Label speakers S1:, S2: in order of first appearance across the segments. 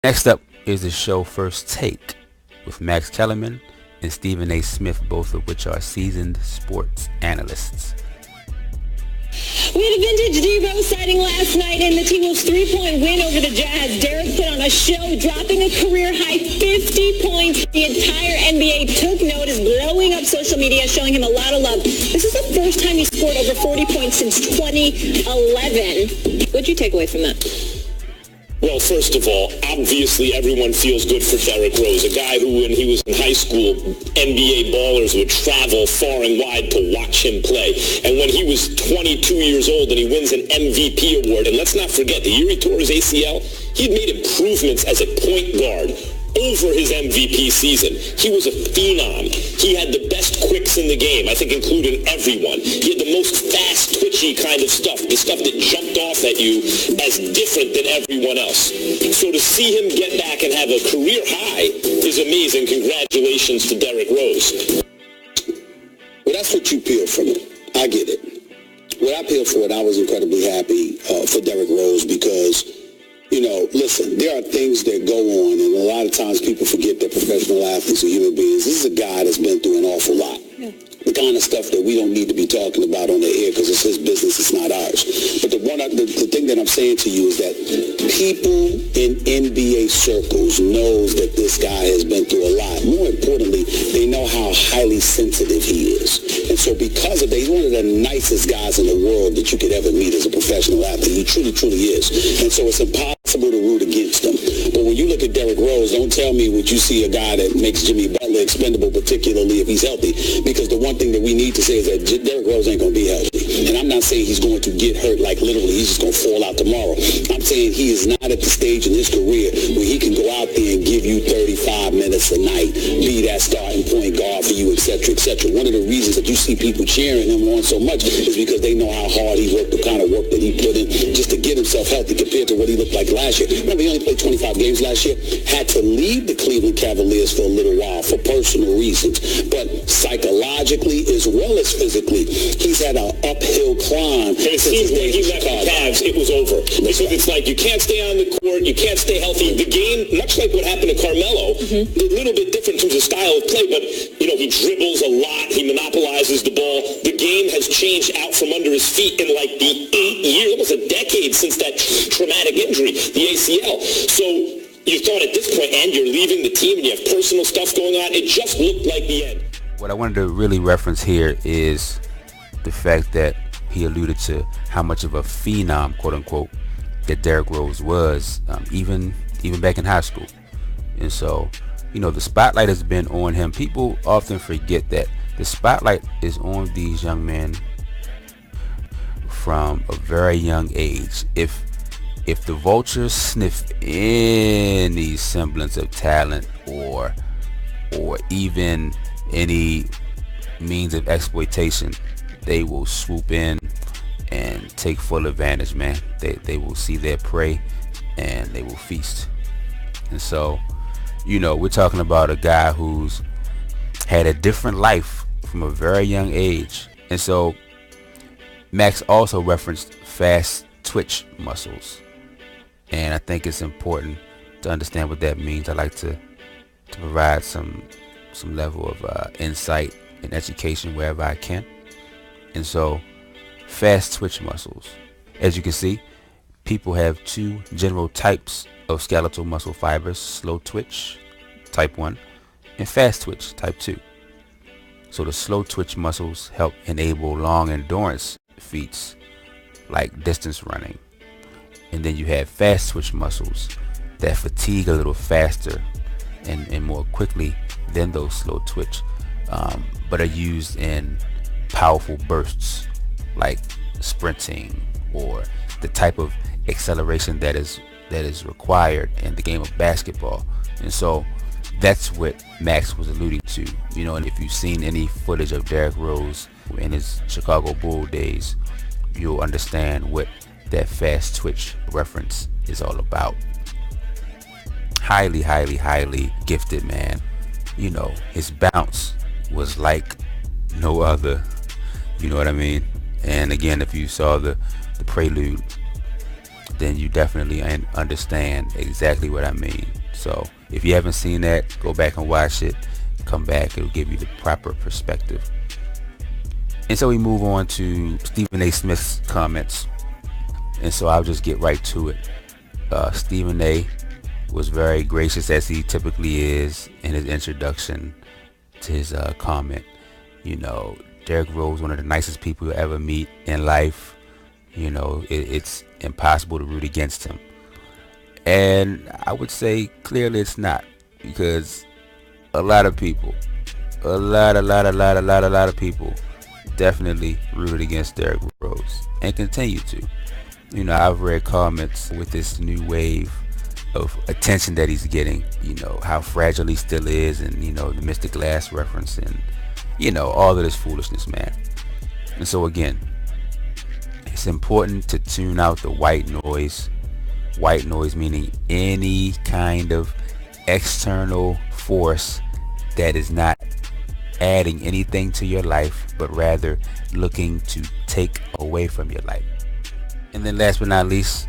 S1: Next up is the show First Take with Max Kellerman and Stephen A. Smith, both of which are seasoned sports analysts.
S2: We had a vintage Debo sighting last night in the T-Wolves' 3-point win over the Jazz. Derek put on a show, dropping a career-high 50 points. The entire NBA took notice, blowing up social media, showing him a lot of love. This is the first time he scored over 40 points since 2011. What'd you take away from that?
S3: Well, first of all, obviously everyone feels good for Derrick Rose, a guy who, when he was in high school, NBA ballers would travel far and wide to watch him play. And when he was 22 years old and he wins an MVP award, and let's not forget, the year he tore his ACL, he'd made improvements as a point guard over his MVP season. He was a phenom. He had the best quicks in the game, I think including everyone. He had the most fast, twitchy kind of stuff, the stuff that jumped off at you as different than everyone else. So to see him get back and have a career high is amazing. Congratulations to Derrick Rose.
S4: Well, that's what you peel from it. I get it. When I peeled for it, I was incredibly happy for Derrick Rose because, you know, listen, there are things that go on, and a lot of times people forget that professional athletes are human beings. This is a guy that's been through an awful lot. Yeah. The kind of stuff that we don't need to be talking about on the air because it's his business, it's not ours. But the thing that I'm saying to you is that people in NBA circles knows that this guy has been through a lot. More importantly, they know how highly sensitive he is. And so because of that, he's one of the nicest guys in the world that you could ever meet as a professional athlete. He truly, truly is. And so it's impossible to root against him. But when you look at Derrick Rose, don't tell me what you see a guy that makes Jimmy Butler expendable, particularly if he's healthy. Because the one thing that we need to say is that Derrick Rose ain't going to be healthy. And I'm not saying he's going to get hurt like literally he's just going to fall out tomorrow. I'm saying he is not at the stage in his career where he can go out there and give you 35 minutes a night, be that starting point guard for you, etc., etc. One of the reasons that you see people cheering him on so much is because they know how hard he worked, the kind of work that he put in just to get himself healthy compared to what he looked like last year. Remember, he only played 25 games last year, had to leave the Cleveland Cavaliers for a little while for personal reasons. But psychologically as well as physically, he's had an uphill climb.
S3: And it seems when he left the Cavs, it was over. Because it's like you can't stay on the court, you can't stay healthy. The game, much like what happened to Carmelo, a little bit different in terms of style of play, but, you know, he dribbles a lot, he monopolizes the ball. The game has changed out from under his feet in like the 8 years, almost a decade since that traumatic injury, the ACL. So you thought at this point, and you're leaving the team and you have personal stuff going on, it just looked like the end.
S1: What I wanted to really reference here is the fact that he alluded to how much of a phenom, quote unquote, that Derrick Rose was, even back in high school. And so, you know, the spotlight has been on him. People often forget that the spotlight is on these young men from a very young age. If the vultures sniff any semblance of talent or even any means of exploitation, they will swoop in and take full advantage, man. They will see their prey and they will feast. And so, you know, we're talking about a guy who's had a different life from a very young age. And so Max also referenced fast twitch muscles, and I think it's important to understand what that means. I like to provide some level of insight and education wherever I can. And so fast twitch muscles, as you can see, people have two general types of skeletal muscle fibers: slow twitch type 1 and fast twitch type 2. So the slow twitch muscles help enable long endurance feats like distance running, and then you have fast twitch muscles that fatigue a little faster and more quickly than those slow twitch, but are used in powerful bursts like sprinting or the type of acceleration that is required in the game of basketball. And so that's what Max was alluding to, you know. And if you've seen any footage of Derrick Rose in his Chicago Bull days, you'll understand what that fast twitch reference is all about. Highly, highly, highly gifted man. You know, his bounce was like no other, you know what I mean? And again, if you saw the prelude then you definitely understand exactly what I mean. So if you haven't seen that, go back and watch it. Come back, it'll give you the proper perspective. And so we move on to Stephen A. Smith's comments. And so I'll just get right to it. Stephen A. was very gracious, as he typically is, in his introduction to his comment. You know, Derrick Rose, one of the nicest people you'll ever meet in life. You know, it's impossible to root against him. And I would say clearly it's not, because a lot of people, a lot of people definitely rooted against Derrick Rose and continue to. You know, I've read comments with this new wave of attention that he's getting, you know, how fragile he still is, and, you know, the Mr. Glass reference, and, you know, all of this foolishness, man. And so again, it's important to tune out the white noise. White noise meaning any kind of external force that is not adding anything to your life, but rather looking to take away from your life. And then last but not least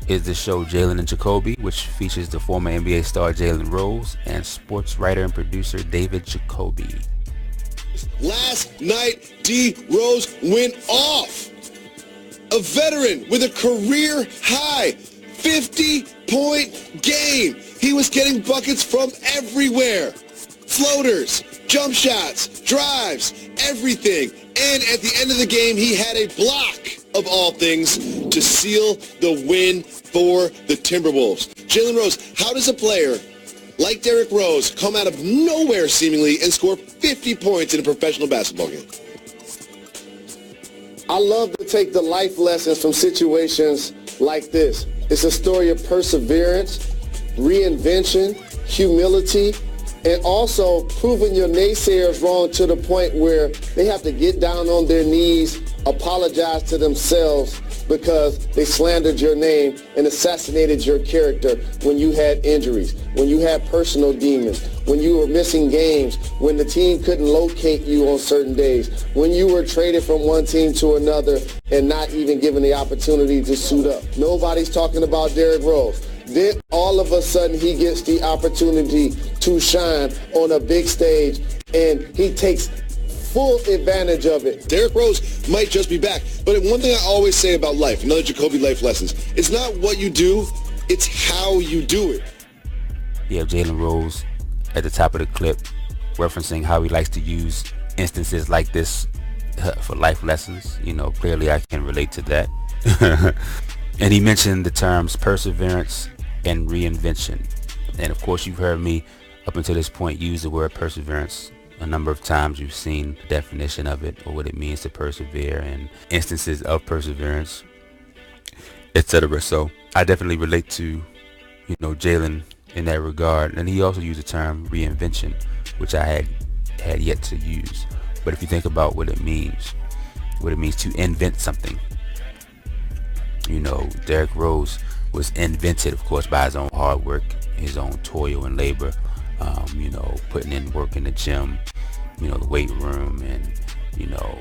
S1: is the show Jalen and Jacoby, which features the former NBA star Jalen Rose and sports writer and producer David Jacoby.
S5: Last night, D. Rose went off. A veteran with a career high 50-point game. He was getting buckets from everywhere. Floaters, jump shots, drives, everything. And at the end of the game, he had a block, of all things, to seal the win for the Timberwolves. Jalen Rose, how does a player like Derrick Rose come out of nowhere seemingly and score 50 points in a professional basketball game?
S6: I love to take the life lessons from situations like this. It's a story of perseverance, reinvention, humility, and also proving your naysayers wrong to the point where they have to get down on their knees, apologize to themselves because they slandered your name and assassinated your character when you had injuries, when you had personal demons, when you were missing games, when the team couldn't locate you on certain days, when you were traded from one team to another and not even given the opportunity to suit up. Nobody's talking about Derrick Rose. Then all of a sudden he gets the opportunity to shine on a big stage, and he takes full advantage of it.
S5: Derrick Rose might just be back, but one thing I always say about life, another Jacoby life lessons, it's not what you do, it's how you do it.
S1: You have Jalen Rose at the top of the clip referencing how he likes to use instances like this for life lessons. You know, clearly I can relate to that. And he mentioned the terms perseverance and reinvention. And of course, you've heard me up until this point use the word perseverance a number of times. You've seen the definition of it, or what it means to persevere, and instances of perseverance, etc. So I definitely relate to, you know, Jalen in that regard. And he also used the term reinvention, which I had yet to use. But if you think about what it means to invent something, you know, Derrick Rose was invented, of course, by his own hard work, his own toil and labor, you know, putting in work in the gym, you know, the weight room, and, you know,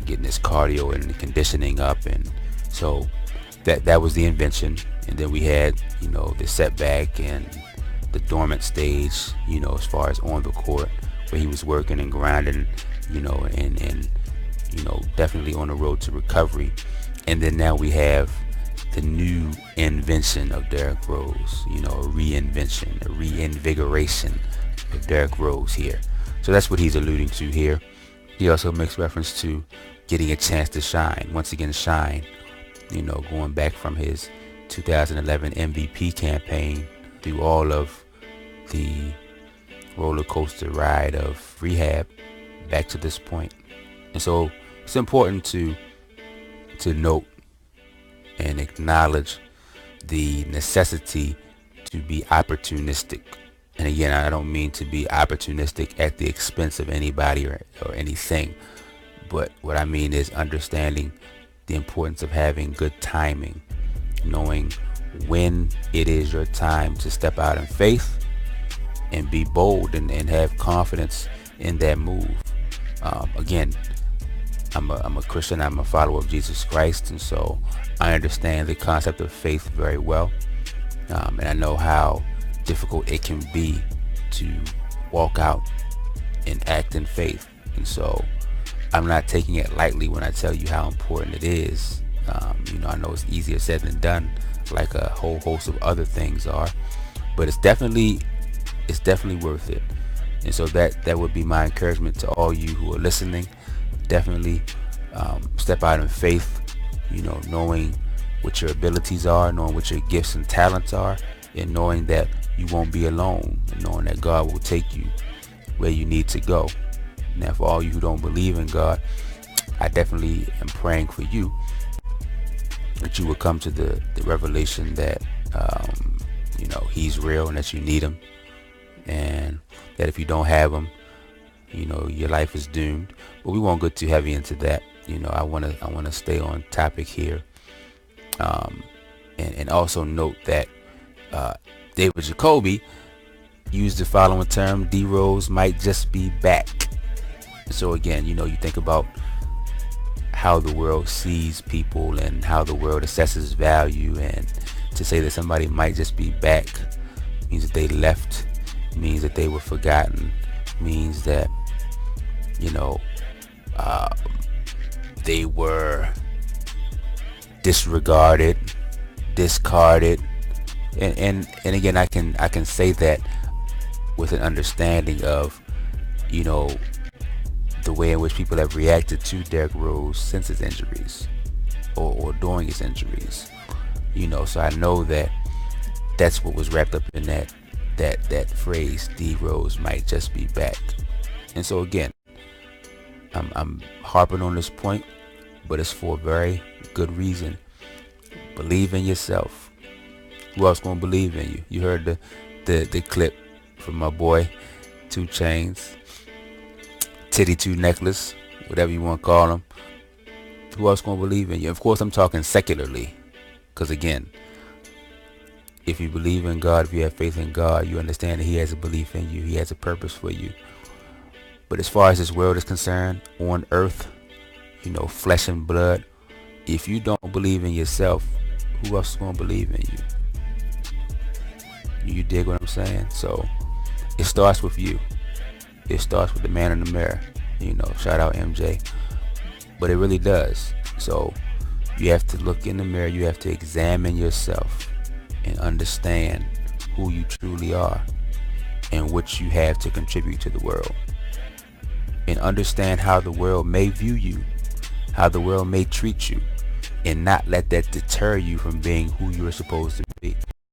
S1: getting his cardio and the conditioning up. And so that was the invention. And then we had, you know, the setback and the dormant stage, you know, as far as on the court, where he was working and grinding, you know, and you know, definitely on the road to recovery. And then now we have the new invention of Derrick Rose, you know, a reinvention, a reinvigoration of Derrick Rose here. So that's what he's alluding to here. He also makes reference to getting a chance to shine, once again shine, you know, going back from his 2011 MVP campaign through all of the roller coaster ride of rehab back to this point. And so it's important to note and acknowledge the necessity to be opportunistic. And again, I don't mean to be opportunistic at the expense of anybody or anything, but what I mean is understanding the importance of having good timing, knowing when it is your time to step out in faith and be bold and have confidence in that move. Again, I'm a Christian. I'm a follower of Jesus Christ, and so I understand the concept of faith very well, and I know how difficult it can be to walk out and act in faith. And so I'm not taking it lightly when I tell you how important it is. I know it's easier said than done, like a whole host of other things are, but it's definitely worth it. And so that would be my encouragement to all you who are listening. Definitely step out in faith, knowing what your abilities are, knowing what your gifts and talents are, and knowing that you won't be alone, and knowing that God will take you where you need to go. Now, for all you who don't believe in God, I definitely am praying for you that you will come to the revelation that he's real and that you need him, and that if you don't have him, your life is doomed. But we won't go too heavy into that. I want to stay on topic here, and also note that David Jacoby used the following term: D Rose might just be back. So again, you think about how the world sees people and how the world assesses value, and to say that somebody might just be back means that they left, means that they were forgotten, means that they were disregarded, discarded, and again, I can say that with an understanding of the way in which people have reacted to Derrick Rose since his injuries or during his injuries. So I know that that's what was wrapped up in that phrase, D Rose might just be back. And so again, I'm harping on this point, but it's for a very good reason. Believe in yourself. Who else gonna believe in you? You heard the clip from my boy 2 Chainz, Titty 2 Necklace, whatever you want to call him. Who else gonna believe in you? Of course, I'm talking secularly, because again, if you believe in God, if you have faith in God, you understand that he has a belief in you. He has a purpose for you. But as far as this world is concerned, on earth, flesh and blood, if you don't believe in yourself, who else is going to believe in you? You dig what I'm saying? So it starts with you. It starts with the man in the mirror. Shout out MJ. But it really does. So you have to look in the mirror. You have to examine yourself and understand who you truly are and what you have to contribute to the world. And understand how the world may view you, how the world may treat you, and not let that deter you from being who you're supposed to be.